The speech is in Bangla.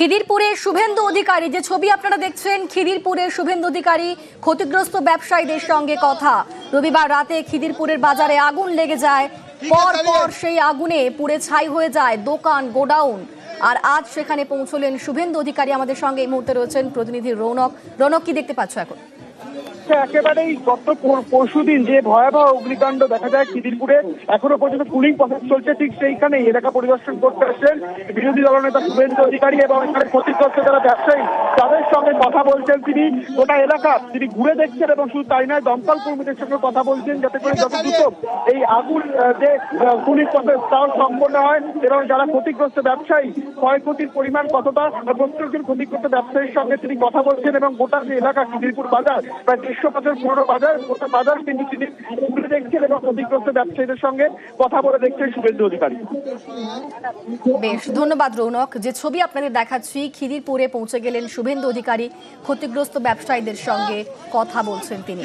খিদিরপুরে শুভেন্দু অধিকারী, যে ছবি আপনারা দেখছেন, খিদিরপুরে শুভেন্দু অধিকারী ক্ষতিগ্রস্ত ব্যবসায়ীদের সঙ্গে কথা। রবিবার রাতে খিদিরপুরের বাজারে আগুন লেগে যায়, পর সেই আগুনে পুড়ে ছাই হয়ে যায় দোকান, গোডাউন। আর আজ সেখানে পৌঁছলেন শুভেন্দু অধিকারী। আমাদের সঙ্গে এই মুহূর্তে রয়েছেন প্রতিনিধি রৌনক। রৌনক, কি দেখতে পাচ্ছ এখন? একেবারেই গত পরশুদিন যে ভয়াবহ অগ্নিকাণ্ড দেখা যায় খিদিরপুরে, এখনো পর্যন্ত পুলিং প্রসেস চলছে। ঠিক সেইখানে এলাকা পরিদর্শন করতে আসছেন বিরোধী দলনেতা শুভেন্দু অধিকারী এবং এখানে ক্ষতিগ্রস্ত যারা ব্যবসায়ী তাদের সঙ্গে কথা বলছেন তিনি। গোটা এলাকা তিনি ঘুরে দেখছেন এবং শুধু তাই নয়, দমকল কর্মীদের সঙ্গে কথা বলছেন যাতে করে যত দ্রুত এই আগুন যে পুলিং প্রসেস তাও সম্পন্ন হয় এবং যারা ক্ষতিগ্রস্ত ব্যবসায়ী ক্ষয়ক্ষতির পরিমাণ কতটা প্রত্যেকজন ক্ষতিগ্রস্ত ব্যবসায়ীর সঙ্গে তিনি কথা বলছেন এবং গোটা যে এলাকা খিদিরপুর বাজার প্রায় 150 বছর পুরনো বাজার, গোটা বাজার কিন্তু তিনি ঘুরে দেখছেন এবং ক্ষতিগ্রস্ত ব্যবসায়ীদের সঙ্গে কথা বলে দেখছেন শুভেন্দু অধিকারী। বেশ, ধন্যবাদ রৌনক। যে ছবি আপনাদের দেখাচ্ছি, খিদিরপুরে পৌঁছে গেলেন শুভেন্দু অধিকারী, ক্ষতিগ্রস্ত ব্যবসায়ীদের সঙ্গে কথা বলছেন তিনি।